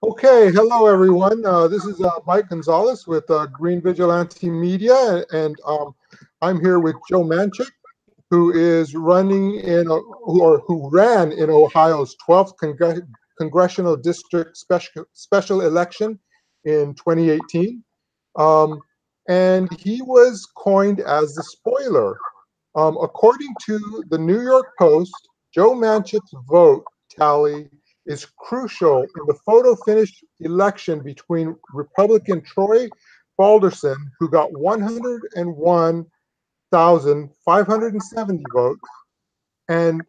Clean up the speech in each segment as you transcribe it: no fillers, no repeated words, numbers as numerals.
Okay, hello everyone. This is Mike Gonzalez with Green Vigilante Media, and I'm here with Joe Manchik, who is running in, who ran in Ohio's 12th Congressional District Special Election in 2018, and he was coined as the spoiler. According to the New York Post, Joe Manchik's vote tally is crucial in the photo finish election between Republican Troy Balderson, who got 101,570 votes, and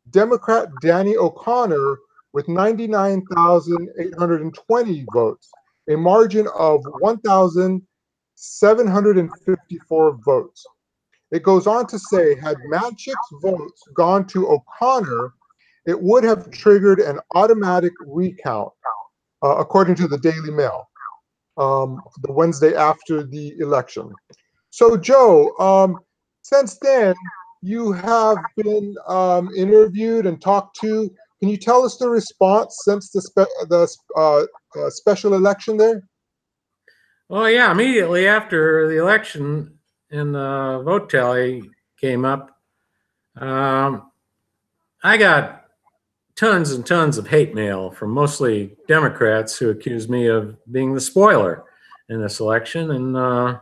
Democrat Danny O'Connor with 99,820 votes, a margin of 1,754 votes. It goes on to say, had Manchik's votes gone to O'Connor, it would have triggered an automatic recount, according to the Daily Mail, the Wednesday after the election. So, Joe, since then, you have been interviewed and talked to. Can you tell us the response since the special election there? Well, yeah, immediately after the election and the vote tally came up, I got tons and tons of hate mail from mostly Democrats who accused me of being the spoiler in this election. And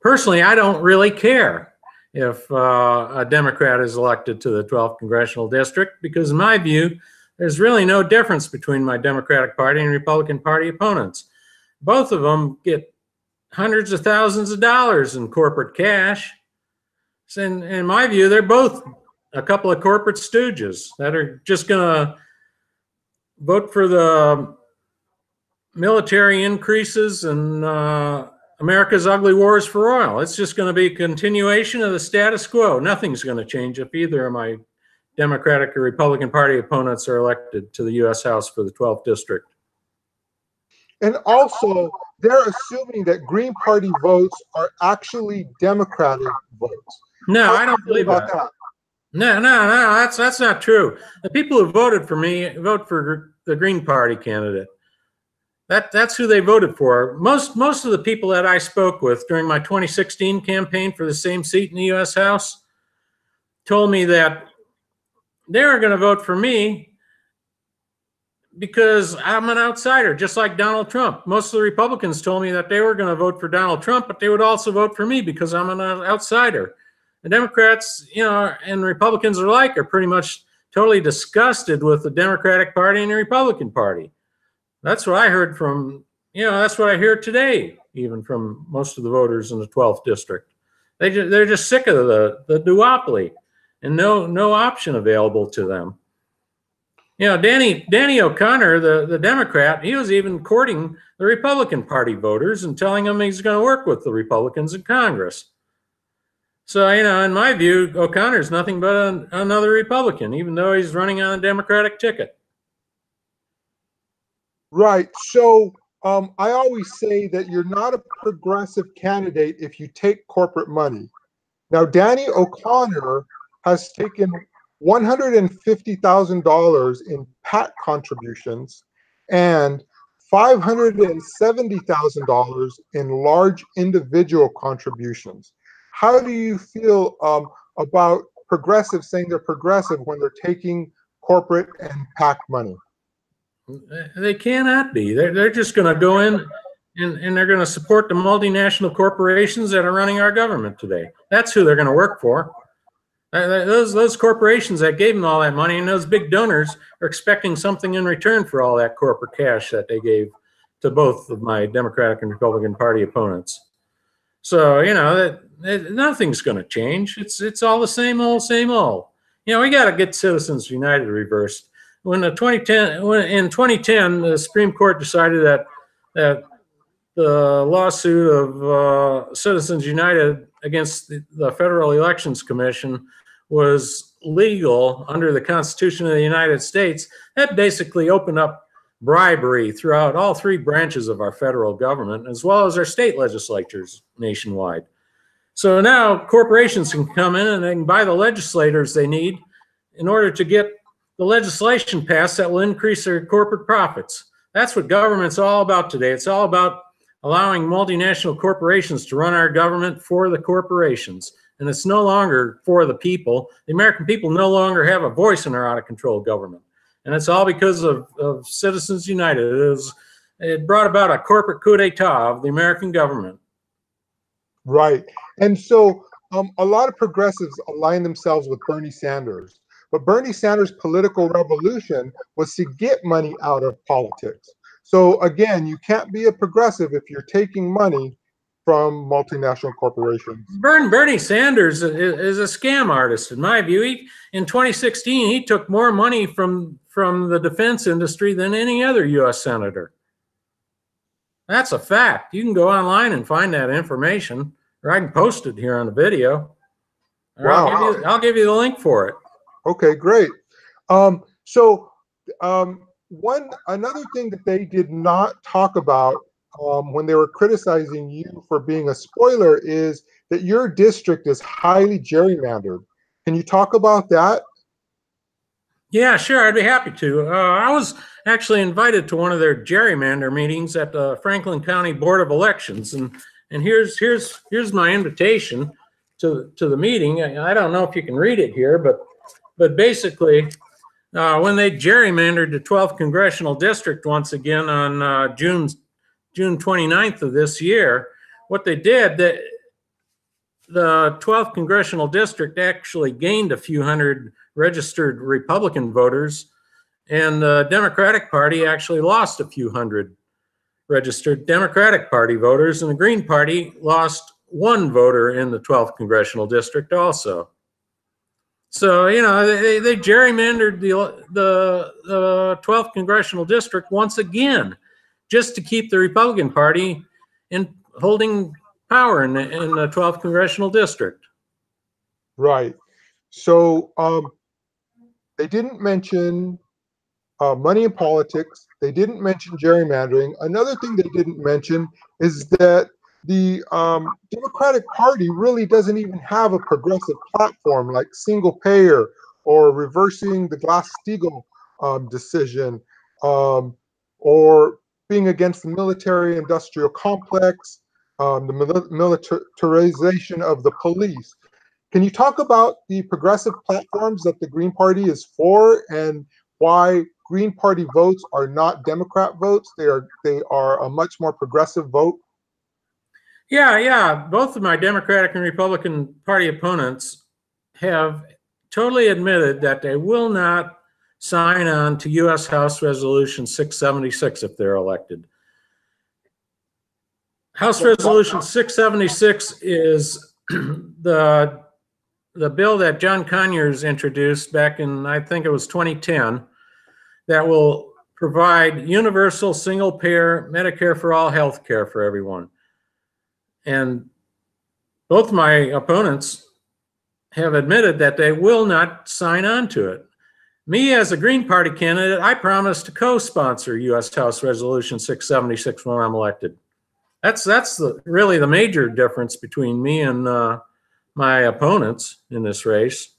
personally, I don't really care if a Democrat is elected to the 12th Congressional District, because in my view, there's really no difference between my Democratic Party and Republican Party opponents. Both of them get hundreds of thousands of dollars in corporate cash. So in my view, they're both a couple of corporate stooges that are just going to vote for the military increases and America's ugly wars for oil. It's just going to be a continuation of the status quo. Nothing's going to change if either of my Democratic or Republican Party opponents are elected to the U.S. House for the 12th District. And also, they're assuming that Green Party votes are actually Democratic votes. No, I don't believe that. No, that's not true. The people who voted for me vote for the Green Party candidate. That's who they voted for. Most of the people that I spoke with during my 2016 campaign for the same seat in the U.S. House told me that they were going to vote for me because I'm an outsider, just like Donald Trump. Most of the Republicans told me that they were going to vote for Donald Trump, but they would also vote for me because I'm an outsider. The Democrats, and Republicans alike are pretty much totally disgusted with the Democratic Party and the Republican Party. That's what I heard from, that's what I hear today, even from most of the voters in the 12th district. They're just sick of the duopoly and no option available to them. Danny O'Connor, the Democrat, he was even courting the Republican Party voters and telling them he's going to work with the Republicans in Congress. So, in my view, O'Connor's nothing but another Republican, even though he's running on a Democratic ticket. Right. So I always say that you're not a progressive candidate if you take corporate money. Now, Danny O'Connor has taken $150,000 in PAC contributions and $570,000 in large individual contributions. How do you feel about progressives saying they're progressive when they're taking corporate and PAC money? They cannot be. They're just going to go in and they're going to support the multinational corporations that are running our government today. That's who they're going to work for. Those corporations that gave them all that money and those big donors are expecting something in return for all that corporate cash that they gave to both of my Democratic and Republican Party opponents. So, nothing's going to change. It's all the same old, same old. We got to get Citizens United reversed. In 2010, the Supreme Court decided that the lawsuit of Citizens United against the Federal Elections Commission was legal under the Constitution of the United States. That basically opened up bribery throughout all three branches of our federal government, as well as our state legislatures nationwide. So now corporations can come in and they can buy the legislators they need in order to get the legislation passed that will increase their corporate profits. That's what government's all about today. It's all about allowing multinational corporations to run our government for the corporations. And it's no longer for the people. The American people no longer have a voice in our out-of-control government. And it's all because of Citizens United. It brought about a corporate coup d'etat of the American government. Right. And so a lot of progressives align themselves with Bernie Sanders. But Bernie Sanders' political revolution was to get money out of politics. So again, you can't be a progressive if you're taking money from multinational corporations. Bernie Sanders is a scam artist, in my view. In 2016, he took more money from the defense industry than any other U.S. senator. That's a fact. You can go online and find that information, or I can post it here on the video. Wow. I'll give you the link for it. Okay, great. Another thing that they did not talk about when they were criticizing you for being a spoiler is that your district is highly gerrymandered. Can you talk about that? Yeah, sure. I'd be happy to. I was actually invited to one of their gerrymander meetings at the Franklin County Board of Elections, and here's my invitation to the meeting. I don't know if you can read it here, but basically, when they gerrymandered the 12th Congressional District once again on June 29th of this year, what they did, the 12th Congressional District actually gained a few hundred registered Republican voters, and the Democratic Party actually lost a few hundred registered Democratic Party voters, and the Green Party lost one voter in the 12th Congressional District also. So, you know, they gerrymandered the 12th Congressional District once again, just to keep the Republican Party in holding power in the 12th Congressional District. Right. So they didn't mention money in politics. They didn't mention gerrymandering. Another thing they didn't mention is that the Democratic Party really doesn't even have a progressive platform like single payer or reversing the Glass-Steagall decision or being against the military-industrial complex, the militarization of the police. Can you talk about the progressive platforms that the Green Party is for and why Green Party votes are not Democrat votes? They are a much more progressive vote. Yeah. Both of my Democratic and Republican Party opponents have totally admitted that they will not sign on to U.S. House Resolution 676 if they're elected. House Resolution 676 is the bill that John Conyers introduced back in, I think it was 2010, that will provide universal single-payer Medicare for all health care for everyone. And both my opponents have admitted that they will not sign on to it. Me, as a Green Party candidate, I promise to co-sponsor U.S. House Resolution 676 when I'm elected. That's really the major difference between me and my opponents in this race.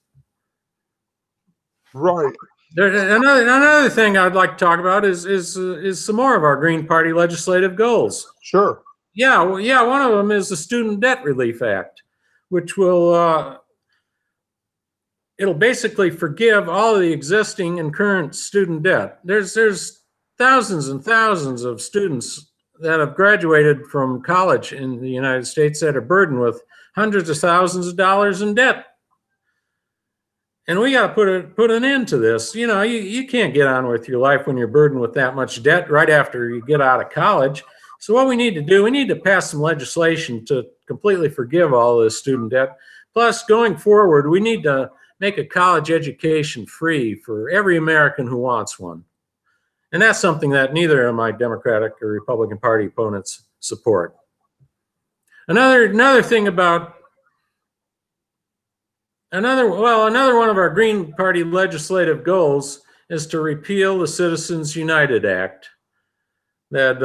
Right. Another thing I'd like to talk about is some more of our Green Party legislative goals. Sure. Yeah, one of them is the Student Debt Relief Act, which will it'll basically forgive all of the existing and current student debt. There's thousands and thousands of students that have graduated from college in the United States that are burdened with hundreds of thousands of dollars in debt. And we got to put an end to this. You know, you can't get on with your life when you're burdened with that much debt right after you get out of college. So what we need to do, we need to pass some legislation to completely forgive all this student debt. Plus, going forward, we need to make a college education free for every American who wants one. And that's something that neither of my Democratic or Republican Party opponents support. Another thing about another one of our Green Party legislative goals is to repeal the Citizens United Act that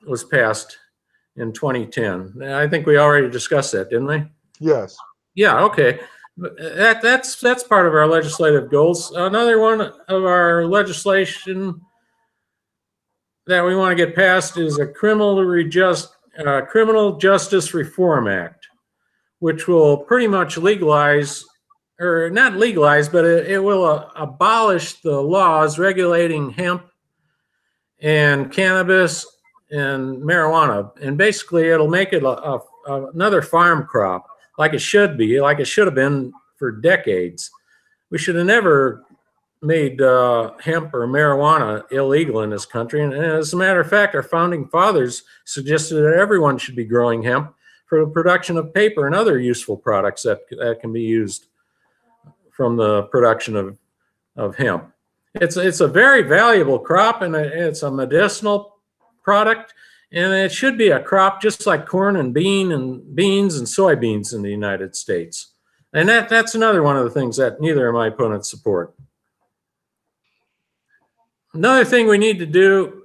was passed in 2010. I think we already discussed that, didn't we? Yes. Yeah, okay. That's part of our legislative goals. Another one of our legislation that we want to get passed is a Criminal Justice Reform Act, which will pretty much legalize, or not legalize, but it will abolish the laws regulating hemp and cannabis and marijuana. And basically, it'll make it another farm crop, like it should be, like it should have been for decades. We should have never made hemp or marijuana illegal in this country. And as a matter of fact, our founding fathers suggested that everyone should be growing hemp for the production of paper and other useful products that can be used from the production of hemp. It's a very valuable crop, and it's a medicinal product, and it should be a crop just like corn and beans and soybeans in the United States. And that's another one of the things that neither of my opponents support. Another thing we need to do,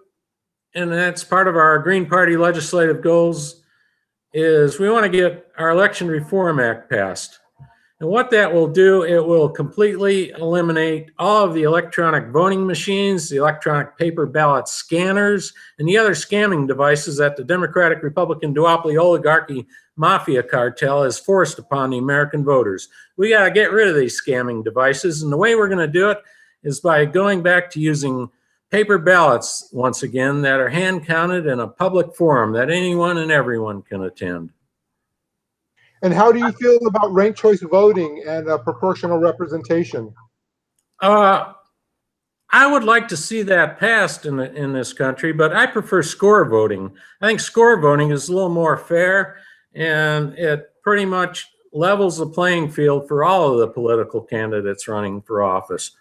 and that's part of our Green Party legislative goals, is we want to get our Election Reform Act passed. And what that will do, it will completely eliminate all of the electronic voting machines, the electronic paper ballot scanners, and the other scamming devices that the Democratic Republican duopoly oligarchy mafia cartel has forced upon the American voters. We got to get rid of these scamming devices, and the way we're going to do it is by going back to using paper ballots once again that are hand counted in a public forum that anyone and everyone can attend. And how do you feel about ranked choice voting and proportional representation? I would like to see that passed in this country, but I prefer score voting. I think score voting is a little more fair, and it pretty much levels the playing field for all of the political candidates running for office.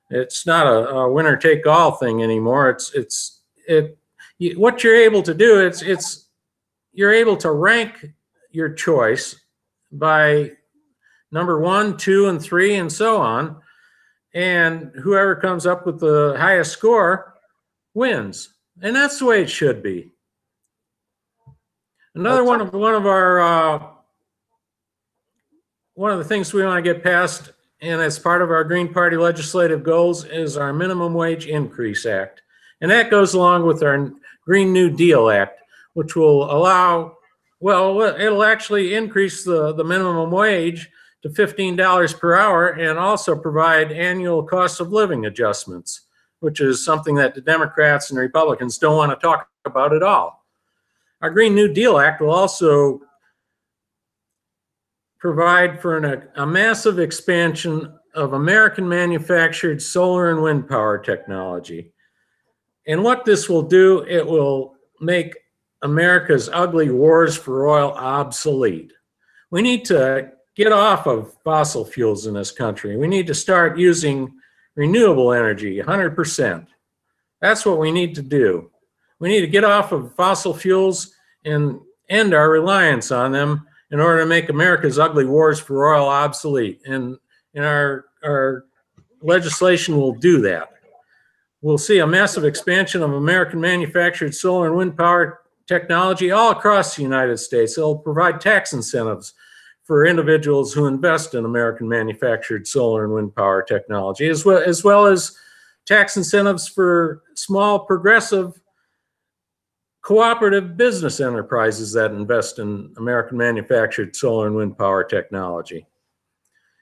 It's not a winner-take-all thing anymore. What you're able to do, you're able to rank your choice by number 1, 2, and 3, and so on. And whoever comes up with the highest score wins. And that's the way it should be. Another one of the things we want to get passed, and as part of our Green Party legislative goals, is our Minimum Wage Increase Act. And that goes along with our Green New Deal Act, which will allow, well, it'll actually increase the minimum wage to $15 per hour and also provide annual cost of living adjustments, which is something that the Democrats and Republicans don't want to talk about at all. Our Green New Deal Act will also provide for a massive expansion of American manufactured solar and wind power technology. And what this will do, it will make America's ugly wars for oil obsolete. We need to get off of fossil fuels in this country. We need to start using renewable energy 100%. That's what we need to do. We need to get off of fossil fuels and end our reliance on them in order to make America's ugly wars for oil obsolete. And our legislation will do that. We'll see a massive expansion of American manufactured solar and wind power technology all across the United States. It'll provide tax incentives for individuals who invest in American manufactured solar and wind power technology, as well as tax incentives for small, progressive, cooperative business enterprises that invest in American manufactured solar and wind power technology.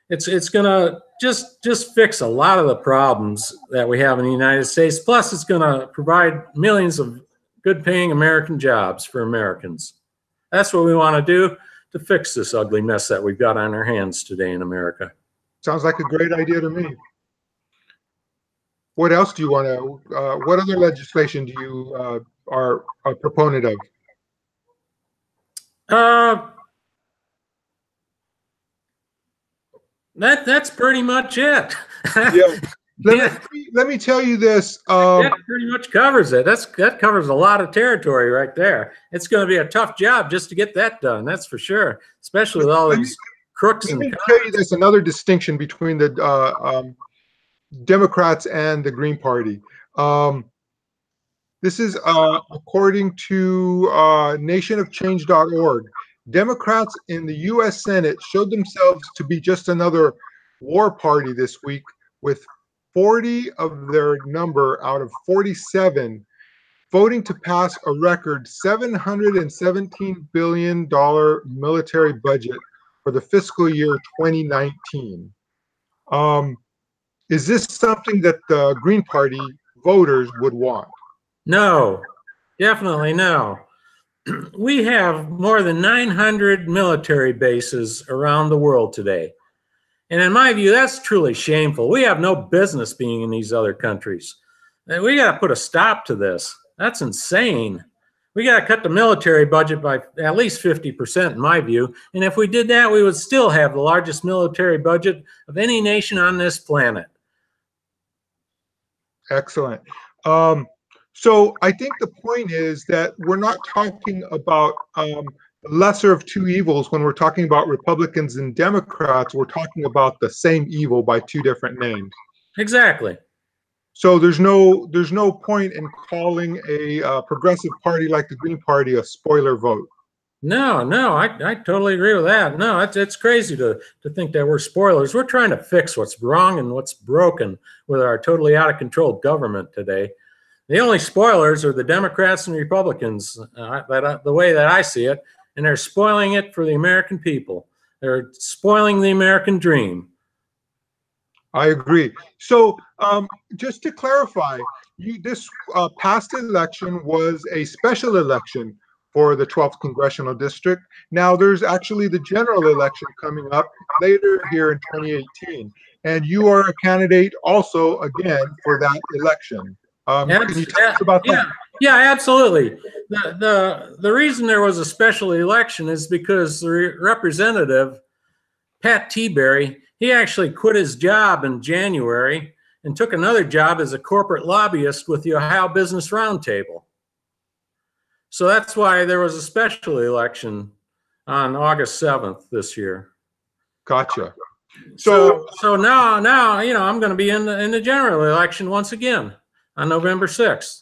It's going to just fix a lot of the problems that we have in the United States. Plus, it's going to provide millions of good-paying American jobs for Americans. That's what we want to do to fix this ugly mess that we've got on our hands today in America. Sounds like a great idea to me. What else do you want to? What other legislation do you are a proponent of? That's pretty much it. Yeah. Let me tell you this. That pretty much covers it. That covers a lot of territory right there. It's going to be a tough job just to get that done. That's for sure. Especially with all these crooks. Let me tell you this. Another distinction between the Democrats and the Green Party. This is according to nationofchange.org. Democrats in the U.S. Senate showed themselves to be just another war party this week, with 40 of their number out of 47 voting to pass a record $717 billion military budget for the fiscal year 2019. Is this something that the Green Party voters would want? No, definitely no. We have more than 900 military bases around the world today. And in my view, that's truly shameful. We have no business being in these other countries. We got to put a stop to this. That's insane. We got to cut the military budget by at least 50%, in my view. And if we did that, we would still have the largest military budget of any nation on this planet. Excellent. So I think the point is that we're not talking about the lesser of two evils when we're talking about Republicans and Democrats. We're talking about the same evil by two different names. Exactly. So there's no point in calling a progressive party like the Green Party a spoiler vote. No, I totally agree with that. No, it's crazy to think that we're spoilers. We're trying to fix what's wrong and what's broken with our totally out of control government today. The only spoilers are the Democrats and Republicans, the way that I see it, and they're spoiling it for the American people. They're spoiling the American dream. I agree. So just to clarify, this past election was a special election for the 12th Congressional District. Now there's actually the general election coming up later here in 2018, and you are a candidate also again for that election. Can you tell us about that? Yeah, absolutely. The reason there was a special election is because the representative, Pat Tiberi, he actually quit his job in January and took another job as a corporate lobbyist with the Ohio Business Roundtable. So that's why there was a special election on August 7th this year. Gotcha. So now I'm going to be in the general election once again on November 6th.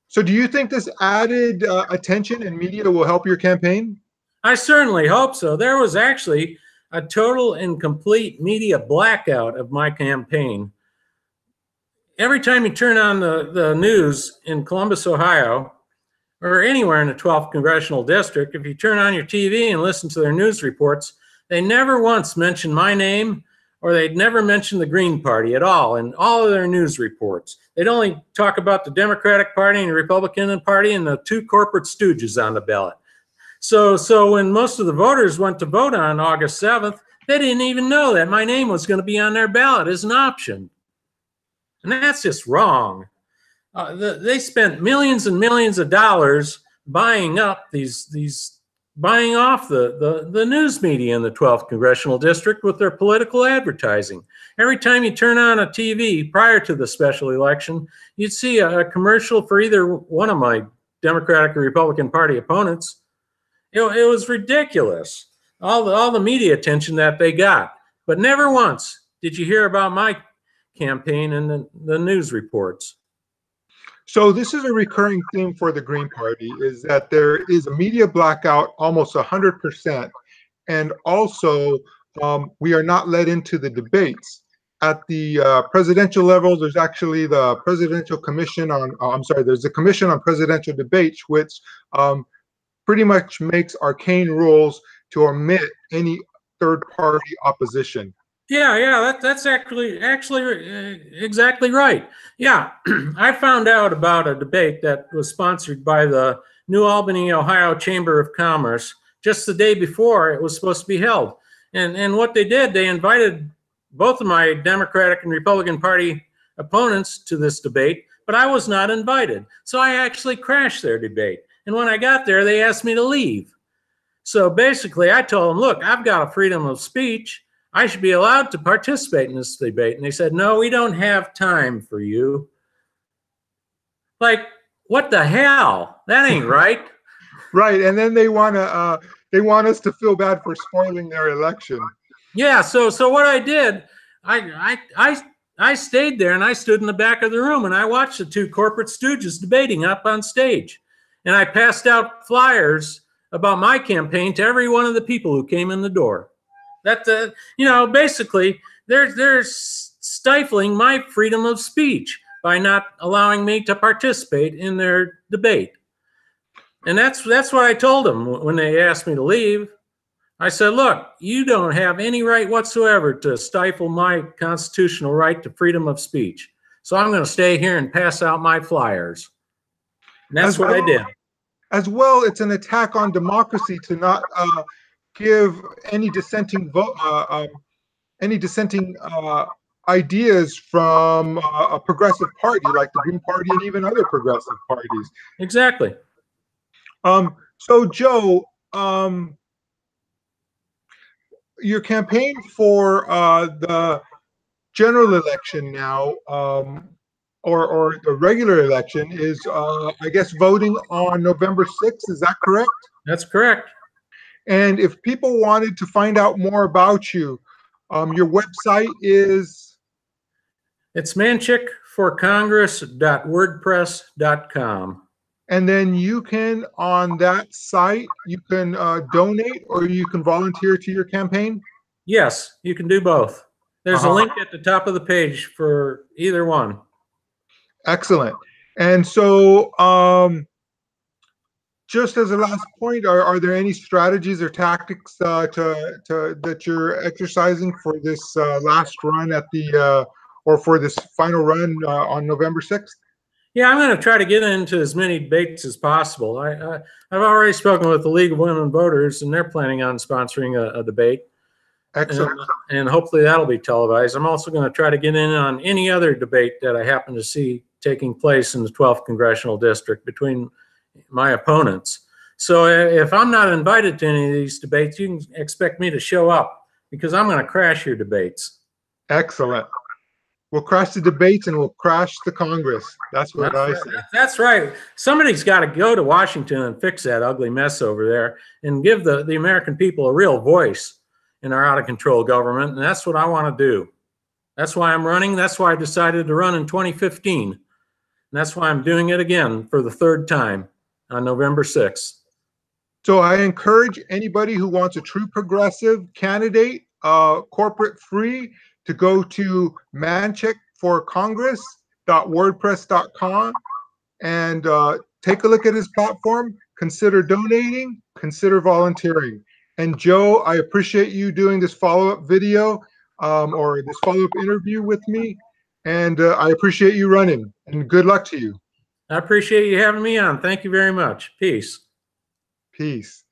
So do you think this added attention and media will help your campaign? I certainly hope so. There was actually a total and complete media blackout of my campaign. Every time you turn on the news in Columbus, Ohio, or anywhere in the 12th Congressional District, if you turn on your TV and listen to their news reports, they never once mention my name, or they'd never mention the Green Party at all in all of their news reports. They'd only talk about the Democratic Party and the Republican Party and the two corporate stooges on the ballot. So when most of the voters went to vote on August 7th, they didn't even know that my name was going to be on their ballot as an option. And that's just wrong. They spent millions and millions of dollars buying up buying off the news media in the 12th Congressional District with their political advertising. Every time you turn on a TV prior to the special election, you'd see a commercial for either one of my Democratic or Republican Party opponents. It was ridiculous, all the media attention that they got. But never once did you hear about my campaign in the news reports. So this is a recurring theme for the Green Party, is that there is a media blackout almost 100%. And also, we are not let into the debates. At the presidential level, there's actually the Presidential Commission on, there's the Commission on Presidential Debates, which pretty much makes arcane rules to omit any third-party opposition. Yeah, that's actually exactly right. Yeah, I found out about a debate that was sponsored by the New Albany, Ohio Chamber of Commerce just the day before it was supposed to be held. And what they did, they invited both of my Democratic and Republican Party opponents to this debate, but I was not invited. So I actually crashed their debate. And when I got there, they asked me to leave. So basically, I told them, look, I've got a freedom of speech. I should be allowed to participate in this debate. And they said, no, we don't have time for you. Like, what the hell? That ain't right. Right. And then they want us to feel bad for spoiling their election. Yeah. So what I did, I stayed there and I stood in the back of the room and I watched the two corporate stooges debating up on stage. And I passed out flyers about my campaign to every one of the people who came in the door. That basically they're stifling my freedom of speech by not allowing me to participate in their debate. And that's what I told them when they asked me to leave. I said, look, you don't have any right whatsoever to stifle my constitutional right to freedom of speech. So I'm going to stay here and pass out my flyers. And that's what I did. As well, it's an attack on democracy to not give any dissenting vote, ideas from a progressive party like the Green Party and even other progressive parties. Exactly. So, Joe, your campaign for the general election now, or the regular election is, I guess, voting on November 6th. Is that correct? That's correct. And if people wanted to find out more about you, your website is? It's manchikforcongress.wordpress.com. And then you can, on that site, you can donate or you can volunteer to your campaign? Yes, you can do both. There's a link at the top of the page for either one. Excellent. And so, just as a last point, are there any strategies or tactics that you're exercising for this last run at the or for this final run on November 6th? Yeah, I'm going to try to get into as many debates as possible. I've already spoken with the League of Women Voters, and they're planning on sponsoring a debate. Excellent. And hopefully that'll be televised. I'm also going to try to get in on any other debate that I happen to see taking place in the 12th Congressional District between my opponents. So if I'm not invited to any of these debates, you can expect me to show up because I'm going to crash your debates. Excellent. We'll crash the debates and we'll crash the Congress. That's what I say. That's right. Somebody's got to go to Washington and fix that ugly mess over there and give the American people a real voice in our out-of-control government, and that's what I want to do. That's why I'm running. That's why I decided to run in 2015. And that's why I'm doing it again for the third time on November 6th. So I encourage anybody who wants a true progressive candidate, corporate-free, to go to manchikforcongress.wordpress.com and take a look at his platform, consider donating, consider volunteering. And Joe, I appreciate you doing this follow-up video or this follow-up interview with me. And I appreciate you running, and good luck to you. I appreciate you having me on. Thank you very much. Peace. Peace.